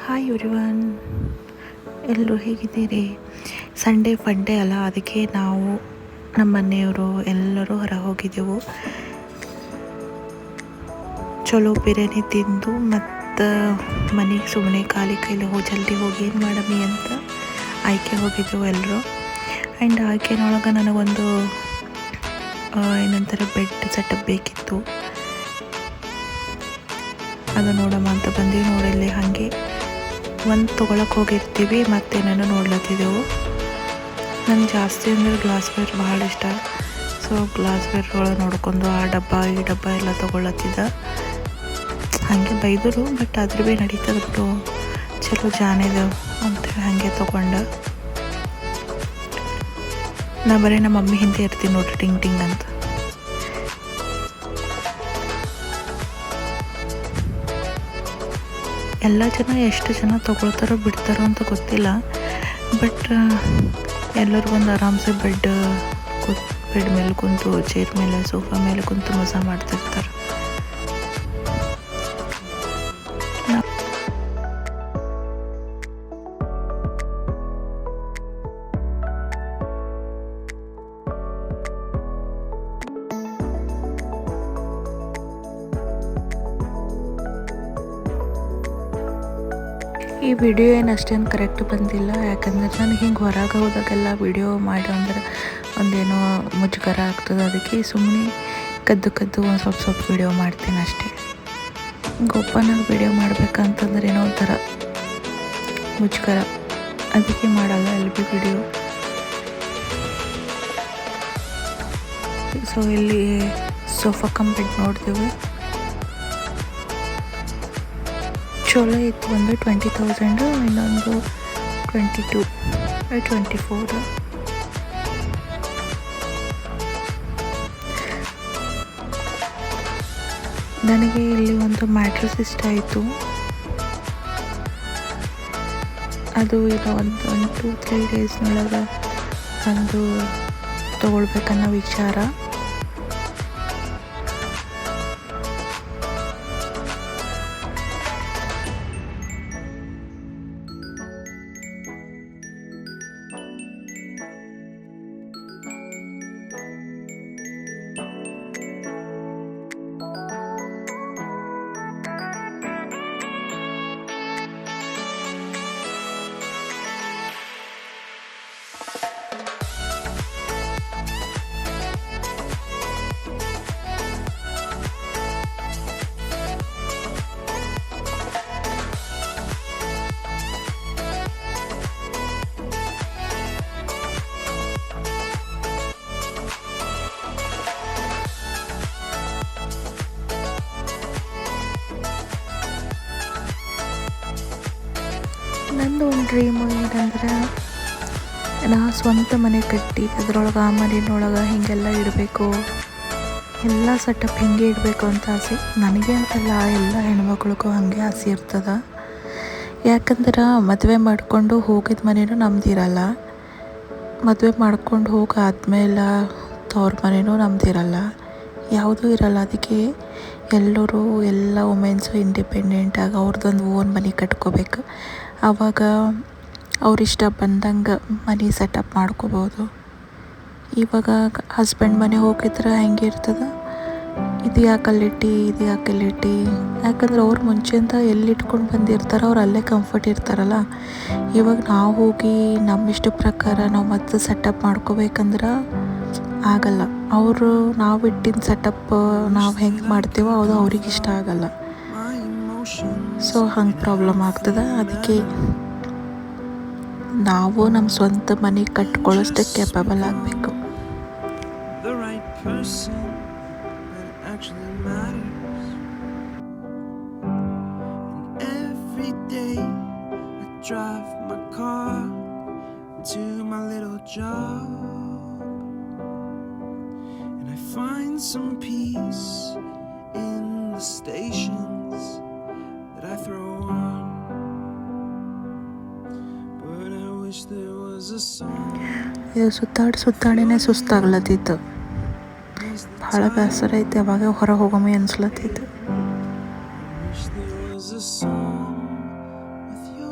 Hi everyone, ಎಲ್ಲರೂ ಹೇಗಿದ್ದೀರಿ? Sunday ಫಂಡೇ ಅಲ್ಲ, ಅದಕ್ಕೆ ನಾವು ನಮ್ಮ ಮನೆಯವರು ಎಲ್ಲರೂ ಹೊರ ಹೋಗಿದ್ದೆವು. ಚಲೋ ಬಿರಿಯಾನಿ ತಿಂದು ಮತ್ತು ಮನೆಗೆ ಸುಮ್ಮನೆ ಖಾಲಿ ಕೈಲಿ ಜಲ್ದಿ ಹೋಗಿ ಏನು ಮಾಡಮಿ ಅಂತ ಆಯ್ಕೆ ಹೋಗಿದ್ದೆವು ಎಲ್ಲರೂ. ಆ್ಯಂಡ್ ಆಯ್ಕೆನೊಳಗೆ ನನಗೊಂದು ಏನಂತಾರೆ ಬೆಡ್ ಸೆಟಪ್ ಬೇಕಿತ್ತು. ಅದು ನೋಡಮ್ಮ ಅಂತ ಬಂದ್ವಿ. ನೋಡಲ್ಲಿ ಹಾಗೆ ಒಂದು ತೊಗೊಳಕ್ಕೆ ಹೋಗಿರ್ತೀವಿ, ಮತ್ತೇನೇನೋ ನೋಡ್ಲತ್ತಿದ್ದೆವು. ನಂಗೆ ಜಾಸ್ತಿ ಅಂದರೆ ಗ್ಲಾಸ್ವೇರ್ ಭಾಳ ಇಷ್ಟ. ಸೊ ಗ್ಲಾಸ್ವೇರ್ ಒಳಗೆ ನೋಡ್ಕೊಂಡು ಆ ಡಬ್ಬ ಈ ಡಬ್ಬ ಎಲ್ಲ ತೊಗೊಳತ್ತಿದ್ದ. ಹಾಗೆ ಬೈದರು, ಬಟ್ ಆದ್ರೂ ಭೀ ನಡೀತದೆ ಬಿಟ್ಟು ಚಲೋ ಜಾನಿದೆವು ಅಂತೇಳಿ ಹಾಗೆ ತೊಗೊಂಡು ನಾ ಬರೀ ನಮ್ಮ ಮಮ್ಮಿ ಹಿಂದೆ ಇರ್ತೀನಿ ನೋಡ್ರಿ, ಟಿಂಗ್ ಟಿಂಗ್ ಅಂತ. ಎಲ್ಲ ಜನ ಎಷ್ಟು ಜನ ತೊಗೊಳ್ತಾರೋ ಬಿಡ್ತಾರೋ ಅಂತ ಗೊತ್ತಿಲ್ಲ, ಬಟ್ ಎಲ್ಲರಿಗೂ ಒಂದು ಆರಾಮ್ಸೆ ಬೆಡ್ ಮೇಲೆ ಕುಂತು, ಚೇರ್ ಮೇಲೆ, ಸೋಫಾ ಮೇಲೆ ಕುಂತು ಮಜಾ ಮಾಡ್ತಿರ್ತಾರೆ. ಈ ವಿಡಿಯೋ ಏನು ಅಷ್ಟೇನು ಕರೆಕ್ಟ್ ಬಂದಿಲ್ಲ, ಯಾಕಂದ್ರೆ ನನಗೆ ಹಿಂಗೆ ಹೊರಗೆ ಹೋದಾಗೆಲ್ಲ ವಿಡಿಯೋ ಮಾಡಿ ಅಂದ್ರೆ ಒಂದೇನೋ ಮುಜುಗರ ಆಗ್ತದೆ. ಅದಕ್ಕೆ ಸುಮ್ಮನೆ ಕದ್ದು ಒಂದು ಸ್ವಲ್ಪ ವಿಡಿಯೋ ಮಾಡ್ತೀನಿ ಅಷ್ಟೇ. ಹಿಂಗೆ ಓಪನಾಗಿ ವಿಡಿಯೋ ಮಾಡ್ಬೇಕಂತಂದ್ರೆ ಏನೋ ಒಂಥರ ಮುಜುಗರ, ಅದಕ್ಕೆ ಮಾಡಲ್ಲ ಎಲ್ಲಿ ಭೀ ವಿಡಿಯೋ. ಸೊ ಇಲ್ಲಿ ಸೋಫಾ ಕಮ್ ಬೆಡ್ ನೋಡ್ತೀವಿ, ಚಲೋ ಇತ್ತು. ಒಂದು 20,000, ಇನ್ನೊಂದು 22 24. ನನಗೆ ಇಲ್ಲಿ ಒಂದು ಮ್ಯಾಟ್ರೆಸ್ ಇಷ್ಟ ಆಯಿತು. ಅದು ಈಗ ಒಂದು 2-3 ಡೇಸ್ನೊಳಗೆ ಒಂದು ತೊಗೊಳ್ಬೇಕನ್ನೋ ವಿಚಾರ. ನಂದು ಒಂದು ಡ್ರೀಮು ಏನಂದ್ರೆ, ನಾ ಸ್ವಂತ ಮನೆ ಕಟ್ಟಿ ಅದ್ರೊಳಗೆ ಆ ಮನೆಯೊಳಗೆ ಹೀಗೆಲ್ಲ ಇಡಬೇಕು, ಎಲ್ಲ ಸೆಟಪ್ ಹಿಂಗೆ ಇಡಬೇಕು ಅಂತ ಆಸೆ. ನನಗೆ ಅಂತಲ್ಲ, ಎಲ್ಲ ಹೆಣ್ಮಕ್ಳಿಗೂ ಹಾಗೆ ಆಸೆ ಇರ್ತದೆ. ಯಾಕಂದ್ರೆ ಮದುವೆ ಮಾಡಿಕೊಂಡು ಹೋಗಿದ ಮನೆಯೂ ನಮ್ದಿರಲ್ಲ, ಮದುವೆ ಮಾಡ್ಕೊಂಡು ಹೋಗಾದ್ಮೇಲೆ ತವ್ರ ಮನೆಯೂ ನಮ್ದಿರಲ್ಲ, ಯಾವುದೂ ಇರಲ್ಲ. ಅದಕ್ಕೆ ಎಲ್ಲರೂ ಎಲ್ಲ ವುಮೆನ್ಸು ಇಂಡಿಪೆಂಡೆಂಟಾಗಿ ಅವ್ರದ್ದೊಂದು ಓನ್ ಮನೆ ಕಟ್ಕೋಬೇಕು. ಆವಾಗ ಅವ್ರಿಷ್ಟ ಬಂದಂಗೆ ಮನೆ ಸೆಟಪ್ ಮಾಡ್ಕೋಬೋದು. ಇವಾಗ ಹಸ್ಬೆಂಡ್ ಮನೆ ಹೋಗಿದ್ರೆ ಹೆಂಗೆ ಇರ್ತದೆ, ಇದು ಯಾಕಲ್ಲಿಟ್ಟು ಇದು ಯಾಕಲ್ಲಿಟ್ಟು, ಯಾಕಂದ್ರೆ ಅವ್ರು ಮುಂಚೆಯಿಂದ ಎಲ್ಲಿ ಇಟ್ಕೊಂಡು ಬಂದಿರ್ತಾರೆ, ಅವ್ರು ಅಲ್ಲೇ ಕಂಫರ್ಟ್ ಇರ್ತಾರಲ್ಲ. ಇವಾಗ ನಾವು ಹೋಗಿ ನಮ್ಮಿಷ್ಟ ಪ್ರಕಾರ ನಾವು ಮತ್ತೆ ಸೆಟಪ್ ಮಾಡ್ಕೋಬೇಕಂದ್ರೆ ಆಗಲ್ಲ. ಅವರು ನಾವು ಇಟ್ಟಿನ ಸೆಟಪ್ ನಾವು ಹೆಂಗೆ ಮಾಡ್ತೀವೋ ಅದು ಅವ್ರಿಗೆ ಇಷ್ಟ ಆಗಲ್ಲ. ಸೊ ಹಂಗೆ ಪ್ರಾಬ್ಲಮ್ ಆಗ್ತದೆ. ಅದಕ್ಕೆ ನಾವು ನಮ್ಮ ಸ್ವಂತ ಮನೆ ಕಟ್ಕೊಳ್ಳೋಷ್ಟು ಕೇಪಬಲ್ ಆಗಬೇಕು. Find some peace in the stations that I throw on, but I wish there was a song. ಇದು ಸುತ್ತಾಡಿನೇ ಸುಸ್ತಾಗ್ಲತ್ತಿತ್ತು. ಭಾಳ ಬೇಸರ ಐತೆ, ಅವಾಗ ಹೊರ ಹೋಗಮ್ಮಿ ಅನ್ಸ್ಲತ್ತೈತೆ. I wish there was a song with your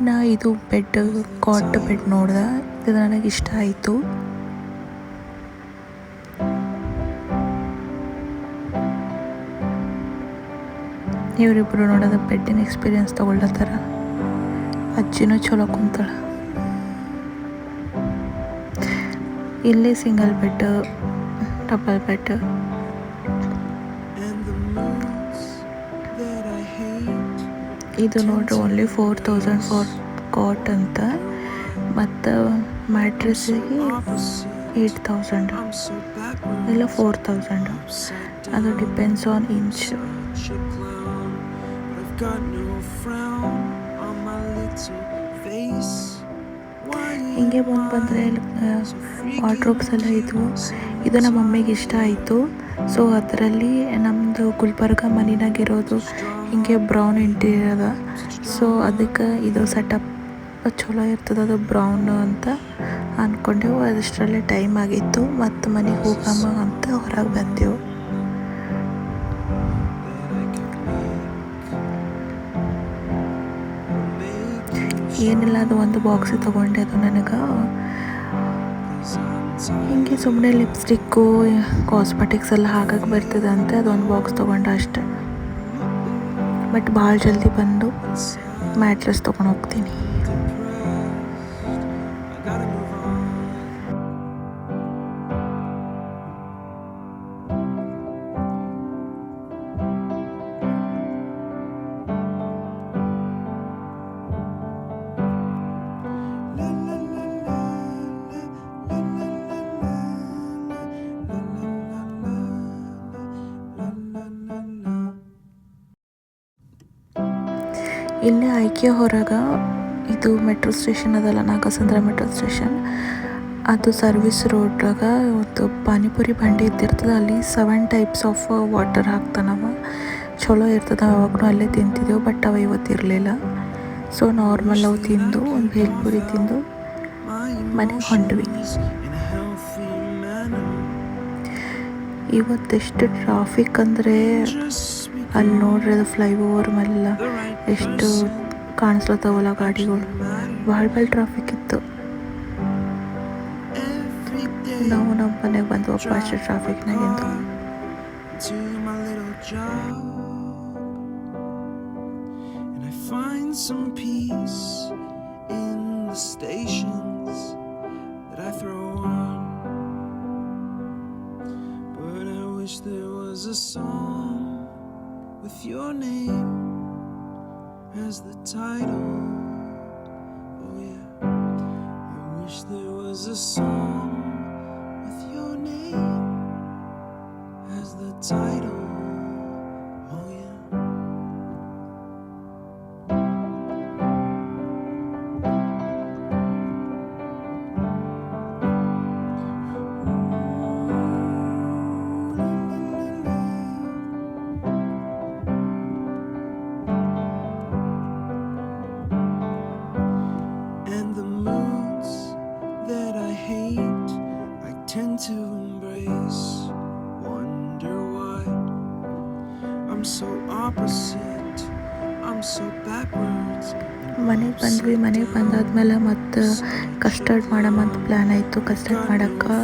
ನಾ ಇದು ಬೆಡ್ ಕಾಟ್ ಬೆಡ್ ನೋಡ್ದೆ, ಇದು ನನಗೆ ಇಷ್ಟ ಆಯಿತು. ಇವರಿಬ್ಬರು ನೋಡೋದು ಬೆಡ್ಡಿನ ಎಕ್ಸ್ಪೀರಿಯನ್ಸ್ ತೊಗೊಳ್ಳತ್ತಾರ. ಅಜ್ಜಿನೂ ಚಲೋ ಕುಂತಾಳ. ಇಲ್ಲಿ single bed, double bed. and the moods that I hate. ಇದು ನೋಡ್ರಿ ಓನ್ಲಿ 4000 ಫಾರ್ ಕಾಟ್ ಅಂತ, ಮತ್ತು ಮ್ಯಾಟ್ರೆಸ್ಸಿಗೆ Opposite, 8000 I'm so backwards. ಇಲ್ಲ 4000. Upside ಅದು down, depends on inch. such a clown, but I've got no frown on my little face. Why ಹಿಂಗೆ am ಮುಂದೆ ಬಂದರೆ I so freaking wardrobes ಎಲ್ಲ ಇದ್ವು. cute? ಇದು ನಮ್ಮ ಮಮ್ಮಿಗೆ ಇಷ್ಟ ಆಯಿತು. ಸೊ ಅದರಲ್ಲಿ ನಮ್ಮದು ಗುಲ್ಬರ್ಗ ಮನಿನಾಗಿರೋದು ಹಿಂಗೆ ಬ್ರೌನ್ ಇಂಟೀರಿಯರ್ ಅದ. ಸೊ ಅದಕ್ಕೆ ಇದು ಸೆಟಪ್ ಚಲೋ ಇರ್ತದೆ, ಅದು ಬ್ರೌನ್ ಅಂತ ಅಂದ್ಕೊಂಡೆವು. ಅದಷ್ಟರಲ್ಲೇ ಟೈಮ್ ಆಗಿತ್ತು, ಮತ್ತು ಮನೆಗೆ ಹೋಗಮ್ಮ ಅಂತ ಹೊರಗೆ ಬಂದೆವು. ಏನಿಲ್ಲ, ಅದು ಒಂದು ಬಾಕ್ಸಿಗೆ ತೊಗೊಂಡೆ. ಅದು ನನಗೆ ಹಿಂಗೆ ಸುಮ್ಮನೆ ಲಿಪ್ಸ್ಟಿಕ್ಕು, ಕಾಸ್ಮೆಟಿಕ್ಸ್ ಎಲ್ಲ ಹಾಕಕ್ಕೆ ಬರ್ತದೆ ಅಂತ ಅದೊಂದು ಬಾಕ್ಸ್ ತೊಗೊಂಡೆ ಅಷ್ಟೆ. ಬಟ್ ಭಾಳ ಜಲ್ದಿ ಬಂದು ಮ್ಯಾಟ್ರೆಸ್ ತೊಗೊಂಡು ಹೋಗ್ತೀನಿ. I gotta move on. La la la la, la la la la, la la la la, la la la la. ಇಲ್ಲೇ ಆಯ್ಕೆ ಹೊರಗೆ ಇದು ಮೆಟ್ರೋ ಸ್ಟೇಷನ್ ಅದಲ್ಲ, ನಾಗಸಂದ್ರ ಮೆಟ್ರೋ ಸ್ಟೇಷನ್, ಅದು ಸರ್ವಿಸ್ ರೋಡ್ರಾಗ ಒಂದು ಪಾನಿಪುರಿ ಬಂಡಿ ಇದ್ದಿರ್ತದೆ. ಅಲ್ಲಿ 7 ಟೈಪ್ಸ್ ಆಫ್ ವಾಟರ್ ಹಾಕ್ತಾನವ, ಚಲೋ ಇರ್ತದೆ. ಅವಾಗೂ ಅಲ್ಲೇ ತಿಂತಿದ್ದೆವು, ಬಟ್ ಅವ ಇವತ್ತಿರಲಿಲ್ಲ. ಸೊ ನಾರ್ಮಲ್ ಅವು ತಿಂದು ಒಂದು ಭೇಲ್ಪುರಿ ತಿಂದು ಮನೆಗೆ ಹೊಂಟ್ವಿ. In a healthy manner, ಇವತ್ತೆಷ್ಟು ಟ್ರಾಫಿಕ್ ಅಂದರೆ just speak ಅಲ್ಲಿ ನೋಡ್ರಿ, ಅದು ಫ್ಲೈಓವರ್ ಮೇಲೆಲ್ಲ the right ಎಷ್ಟು ಕಾಣಿಸ್ಲತ್ತವಲ್ಲ ಗಾಡಿಗಳು. ಭಾಳ ಟ್ರಾಫಿಕ್ ಇತ್ತು. every day. ನಾವು ನಮ್ಮ ಮನೆಗೆ ಬಂದು ವಾಪಸ್ ಟ್ರಾಫಿಕ್ನಾಗಿಂದು. To my little job, and I find some peace in the stations that I throw on. But I wish there was a song with your name as the title. Oh yeah, I wish there was a song with your name as the title. Oh yeah. And the moods that I hate, I tend to embrace. Wonder why I'm so opposite, I'm so backwards. ಮನೆಗೆ ಬಂದ್ವಿ. ಮನೆಗೆ ಬಂದಾದ್ಮೇಲೆ ಮತ್ತು custard ಮಾಡಮ್ಮಂತ plan ಆಯಿತು. Custard ಮಾಡೋಕ್ಕೆ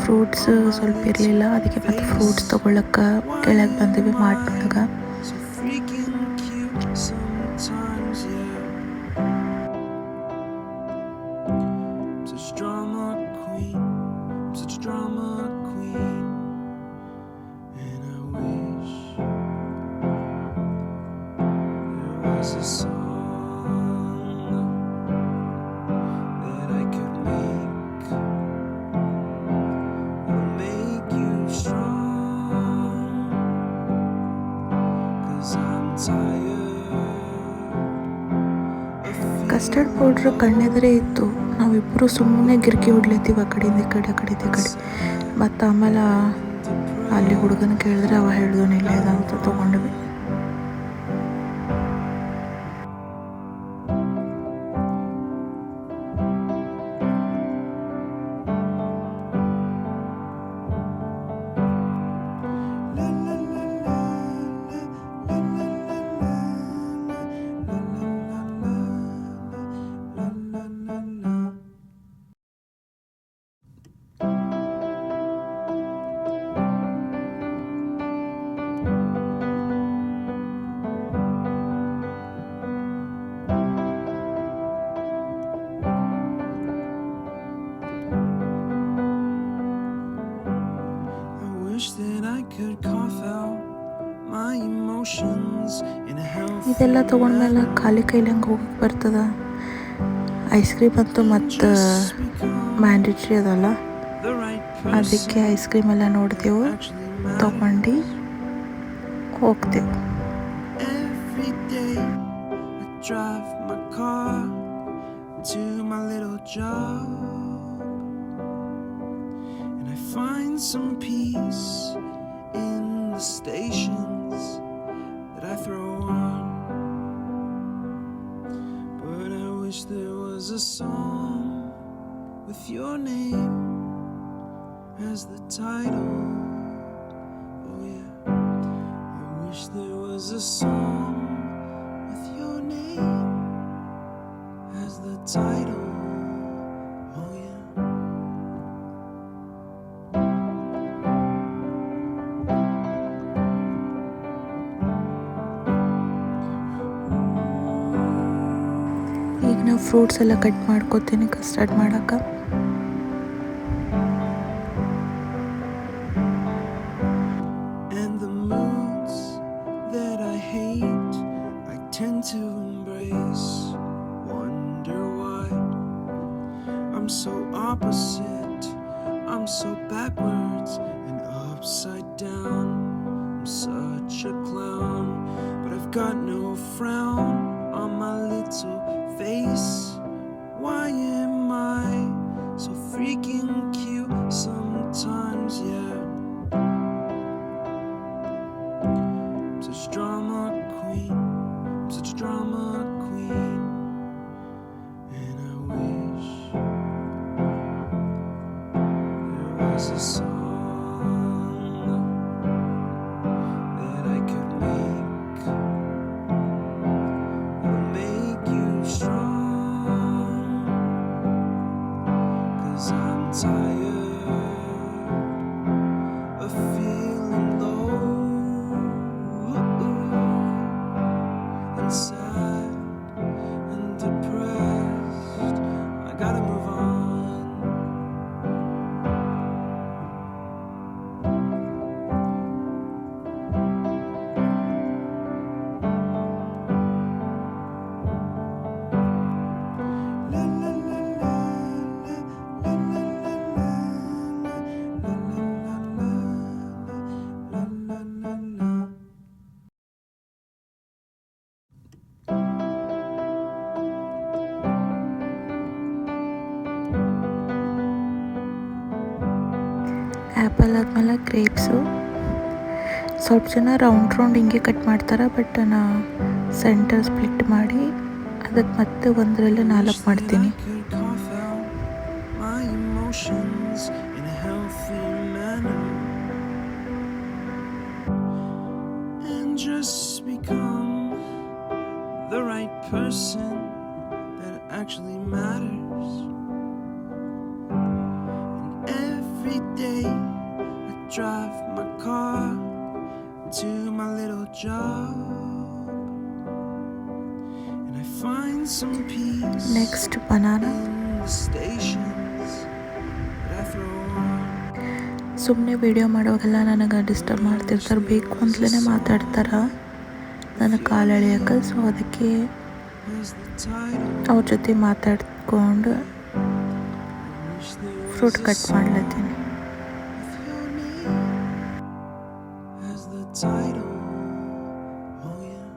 fruits ಸ್ವಲ್ಪ ಇರಲಿಲ್ಲ, ಅದಕ್ಕೆ ಮತ್ತು ಫ್ರೂಟ್ಸ್ ತೊಗೊಳಕ್ಕೆ ಕೆಳಗೆ ಬಂದ್ವಿ ಮಾಡ್ಕೊಳಗೆ. So freaking cute sometimes, yeah. I'm such drama queen, I'm such drama queen. And I wish there was a song that I could make that'll make you strong. 'Cause I'm tired of custard powder ಕಣ್ಣೆದುರೇ ಇತ್ತು. ನಾವಿಬ್ಬರು ಸುಮ್ಮನೆ ಗಿರ್ಕಿ ಹೊಡ್ಲತ್ತೀವಿ, ಆ ಕಡೆಯಿಂದ ಈ ಕಡೆ, ಆ ಕಡೆಯಿಂದ ಈ ಕಡೆ. ಮತ್ತು ಆಮೇಲೆ ಅಲ್ಲಿ ಹುಡುಗನ ಕೇಳಿದ್ರೆ ಅವ ಹೇಳಿದವನು ಇಲ್ಲೇ ಇದೆ ಅಂತ ತೊಗೊಂಡ್ವಿ. la la la la, la la la la, la la la la, ಇದೆಲ್ಲ ತೊಗೊಂಡ್ಮೇಲೆ ಖಾಲಿ ಕೈಲಿ ಹಂಗೆ ಹೋಗಕ್ಕೆ ಬರ್ತದ. ಐಸ್ ಕ್ರೀಮ್ ಅಂತೂ ಮತ್ತು ಮ್ಯಾಂಡೇಟ್ರಿ ಅದಲ್ಲ, ಅದಕ್ಕೆ ಐಸ್ ಕ್ರೀಮ್ ಎಲ್ಲ ನೋಡ್ತೇವೆ, ತೊಗೊಂಡು ಹೋಗ್ತೇವೆ. Every day I drive my car to my little job, and I find some peace in the stations that I throw on. But I wish there was a song with your name as the title. Oh yeah, I wish there was a song with your name as the title. Oh yeah. ಈಗ ನಾವು fruits ಎಲ್ಲ cut ಮಾಡ್ಕೋತೀನಿ custard ಮಾಡೋಕೆ. And the moods that I hate, I tend to embrace. Wonder why I'm so opposite, I'm so backwards and upside down. I'm such a clown, but I've got no frown on my little face. Why am I so freaking cute sometimes? Yeah, I'm such drama queen, I'm such drama queen, and I wish there was a song that I could make that'll make you strong, 'cause I'm tired of feeling low and sad and depressed. I gotta move on. La la la la la la la la la la la la la. Apple ಆದಮೇಲೆ grapes. ಸ್ವಲ್ಪ ಜನ round ಹಿಂಗೆ cut ಮಾಡ್ತಾರೆ, but ನಾ centre split ಮಾಡಿ ಅದಕ್ಕೆ ಮತ್ತೆ ಒಂದರಲ್ಲಿ 4 ಮಾಡ್ತೀನಿ. I could cough out my emotions in a healthy manner and just become the right person that actually matters. And every day I drive my car to my little job, and I find some peace next banana. in the stations that I throw on. ಸುಮ್ಮನೆ video ಮಾಡೋಗೆಲ್ಲ ನನಗೆ disturb ಮಾಡ್ತಿರ್ತಾರೆ, ಬೇಕು ಅಂತಲೇ ಮಾತಾಡ್ತಾರೆ ನನಗೆ ಕಾಲು ಎಳೆಯೋಕೆ. So ಅದಕ್ಕೆ As the title, ಅವ್ರ ಜೊತೆ ಮಾತಾಡ್ಕೊಂಡು wish there was fruit a cut song ಮಾಡ್ಲತ್ತೀನಿ. with your name as the title. Oh yeah.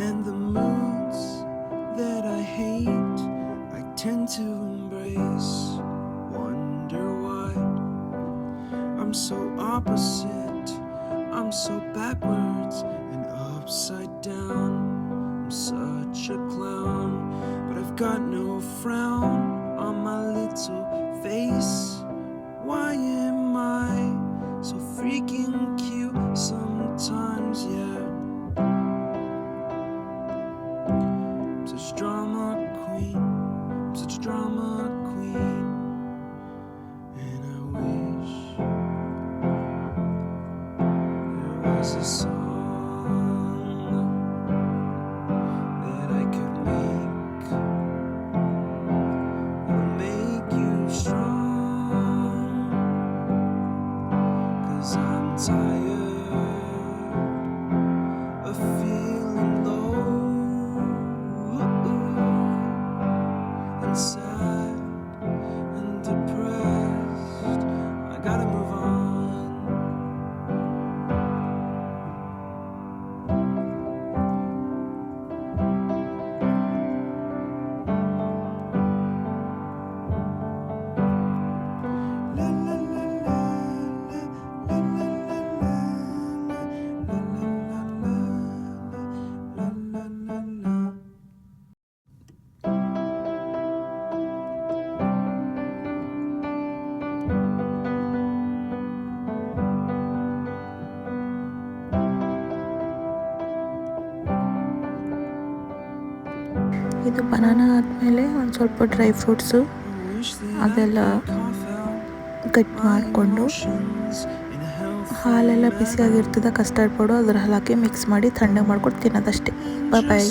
And the moods that I hate, I tend to embrace. Wonder why I'm so opposite, I'm so backwards and upside down. I'm such a clown, but I've got no frown on my little face. Why am I so freaking cute sometimes? Yeah, I'm such drama queen, I'm such drama queen, and I wish was a song that I could make you strong. 'Cause I'm tired of feeling low and sad and depressed. I gotta move on. La la la la la la la la la la la la. ಇದು banana ಆದಮೇಲೆ ಒಂದು ಸ್ವಲ್ಪ dry fruits ಅದೆಲ್ಲ cut ಮಾಡಿಕೊಂಡು ಹಾಲೆಲ್ಲ ಬಿಸಿಯಾಗಿರ್ತದೆ, custard ಪೌಡು ಅದ್ರ ಹಾಕಿ mix ಮಾಡಿ ತಣ್ಣಗೆ ಮಾಡ್ಕೊಂಡು ತಿನ್ನೋದಷ್ಟೇ. ಬಾಯ್.